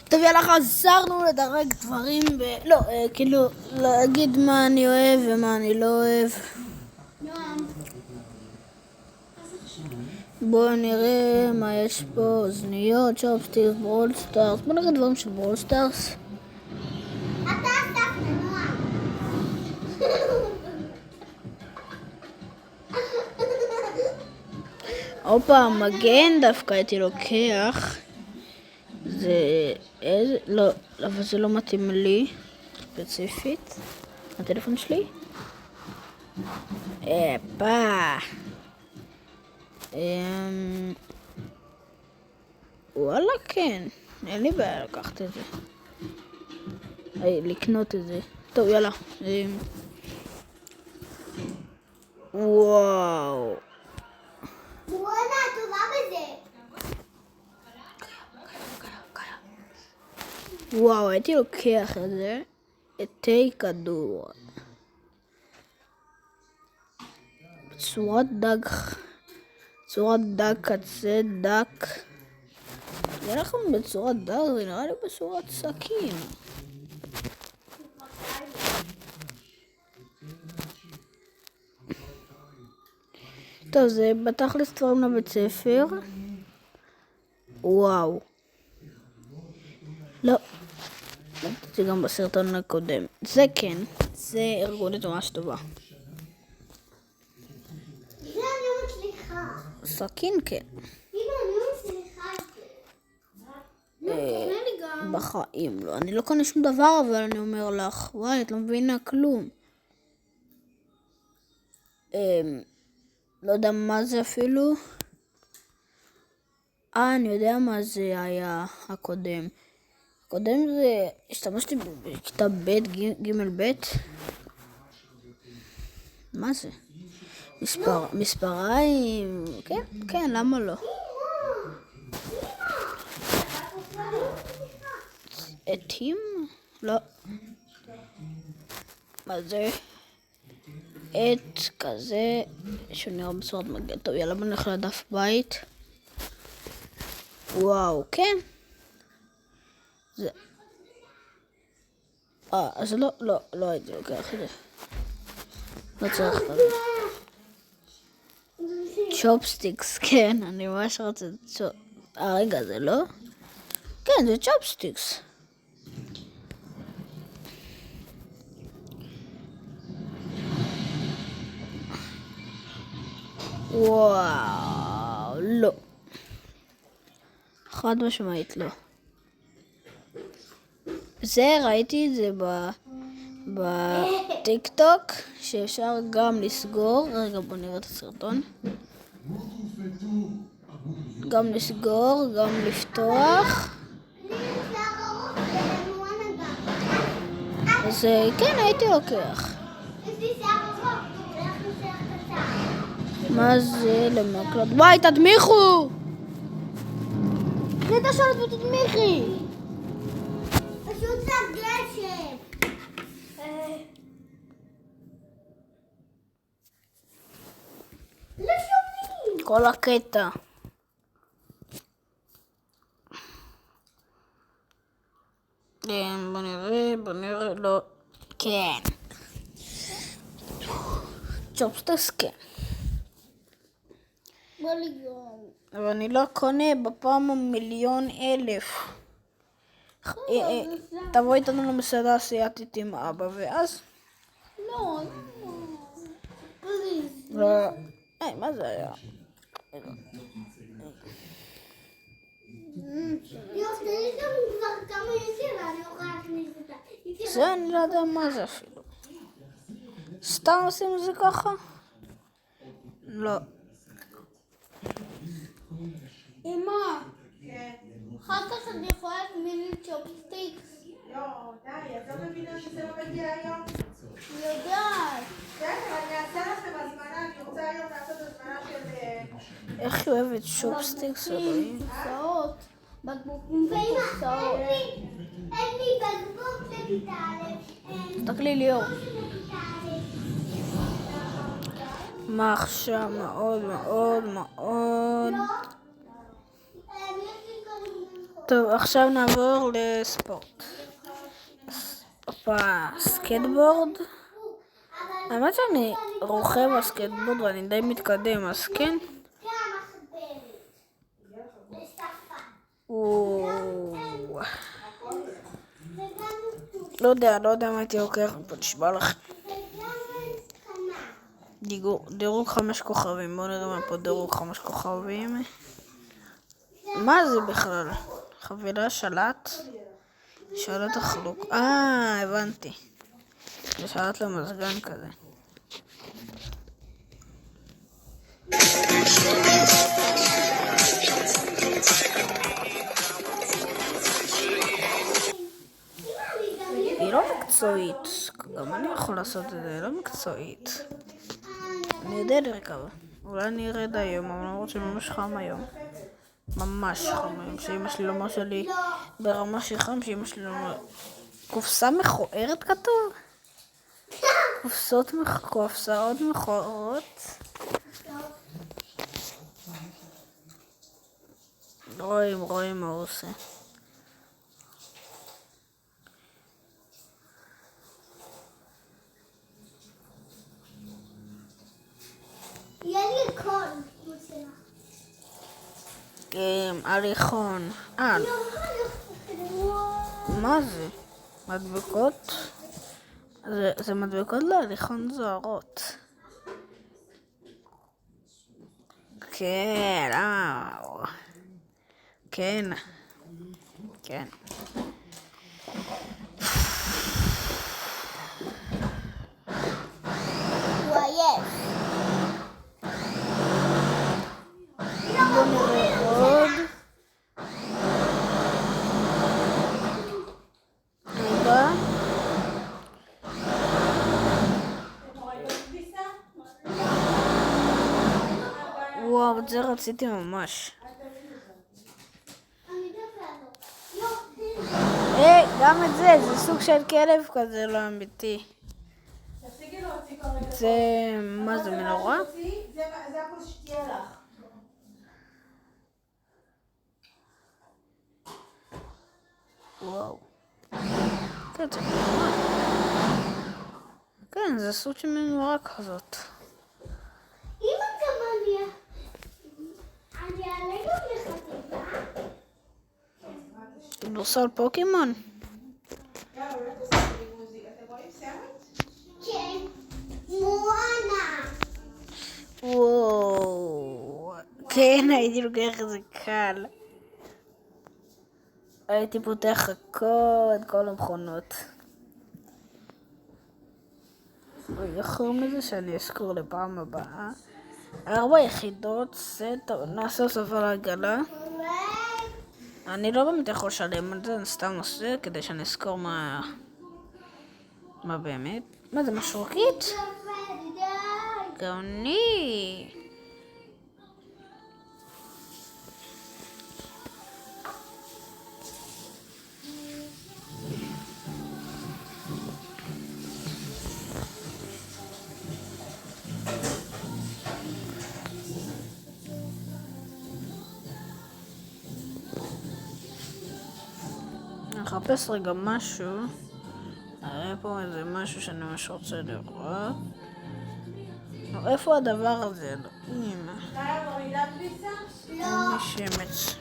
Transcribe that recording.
טוב, יאללה, חזרנו לדרג דברים לא, כאילו, להגיד מה אני אוהב ומה אני לא אוהב. בואו נראה מה יש פה. אוזניות, צ'ופסטיקס, ברול סטארס. בואו נראה דברים של ברול סטארס. הופה, מגן דווקא הייתי לוקח. זה איזה, לא, אבל זה לא מתאים לי ספציפית. הטלפון שלי? אפה. וואלה, כן. אין לי בעיה לקחת את זה. לקנות את זה. טוב, יאללה. וואו. וואלה, טובה בזה. וואו, הייתי לוקח את זה. עטי כדור. צורת דג קצה דק. זה לכם בצורת דג, זה נראה לי בצורת סכין. טוב, זה בתכלס דברים לבית ספר. וואו. לא. זה גם בסרטון הקודם. זה כן. זה ארגונית ממש טובה. זה אני לא מצליחה. סכין כן. הנה, אני לא מצליחה את זה. בחיים לא. אני לא קונה שום דבר, אבל אני אומר לך, וואי, את לא מבינה כלום. לא יודע מה זה אפילו. אני יודע מה זה היה הקודם. הקודם זה, השתמשתי בכיתה ב' ג' ב'. מה זה? מספריים, כן, למה לא? עטים? לא. מה זה? עט כזה שנראה בצורת מגן. טוב, יאללה, בוא נלך לדף בית. וואו, כן. זה... אז לא הייתי לוקח את זה. לא צריך את זה. צ'ופסטיקס, כן, אני ממש רוצה רגע, זה לא? כן, זה צ'ופסטיקס. וואו, לא. חד משמעית לא. זה, ראיתי את זה בטיק טוק, שאפשר גם לסגור. רגע, בוא נראה את הסרטון. גם לסגור, גם לפתוח. אז כן, הייתי לוקח. מה זה למקלט? וואי, תדמיכו! זה תשאל אותי, תדמיכי! פשוט לגשת. לא שומעים. כל הקטע. בוא נראה, לא. כן. צ'ופסטיקס כן. בוא לגרום. אבל אני לא קונה בפעם 1,000,000. תבוא איתנו למסעדה אסיאתית עם אבא ואז... לא. פליז. לא. מה זה היה? יש גם כבר כמה יצירה, אני יכולה להכניס אותה. זה אני לא יודע מה זה אפילו. סתם עושים את זה ככה? לא. אמא. אחר כך אני יכולה להזמין לי צ'ופסטיקס. לא, די, את לא מבינה שזה לא מגיע היום? אני יודעת. בסדר, אני אעשה לכם הזמנה, אני רוצה היום לעשות הזמנה של... איך היא אוהבת צ'ופסטיקס? קופסאות. בקבוקים וקופסאות. אין לי בקבוק לכיתה א'. תסתכלי ליאור. מה עכשיו? מאוד. טוב, עכשיו נעבור לספורט. סקייטבורד. האמת שאני רוכב על סקייטבורד ואני די מתקדם, אז כן. לא יודע מה הייתי לוקח פה, נשבע לך. דירוג 5 כוכבים, בואו נראה מה פה דירוג 5 כוכבים. מה זה בכלל? חבילה שלט החלוק. הבנתי. זה שלט למזגן כזה. היא לא מקצועית. גם אני יכול לעשות את זה, היא לא מקצועית. אני יודע לרכב. אולי אני ארד היום, אבל למרות שממש חם היום. ממש חם היום, שאמא שלי לא מרשה לי ברמה שחם, שאמא שלי לא מרשה... קופסה מכוערת כתוב? קופסאות מכוערות? רואים מה הוא עושה. יהיה לי קול. הליכון. מה זה? מדבקות? זה מדבקות להליכון זוהרות. כן, כן. וואו, את זה רציתי ממש. גם את זה סוג של כלב כזה לא אמיתי. זה, מה זה, מנורה? זה הכל שתהיה לך. וואו. כן, זה סוג של מנורה כזאת. אמא גם אני אעלה גם לחטיבה. כדורסל פוקימון? יאללה, אולי תעשה לי מוזיקה. אתם רואים סרט? כן. מואנה. וואו. כן, הייתי לוקח את זה קל. הייתי פותח את כל המכונות. איך קוראים לזה שאני אזכור לפעם הבאה? 4 יחידות, נעשה סוף על העגלה. אני לא באמת יכול לשלם על זה, אני סתם עושה כדי שאני אזכור מה באמת. מה זה, משרוקית? גאוני. נחפש רגע משהו. נראה פה איזה משהו שאני ממש רוצה לראות. איפה הדבר הזה? אלוהים. היה מורידה כביסה? אין לי שמץ.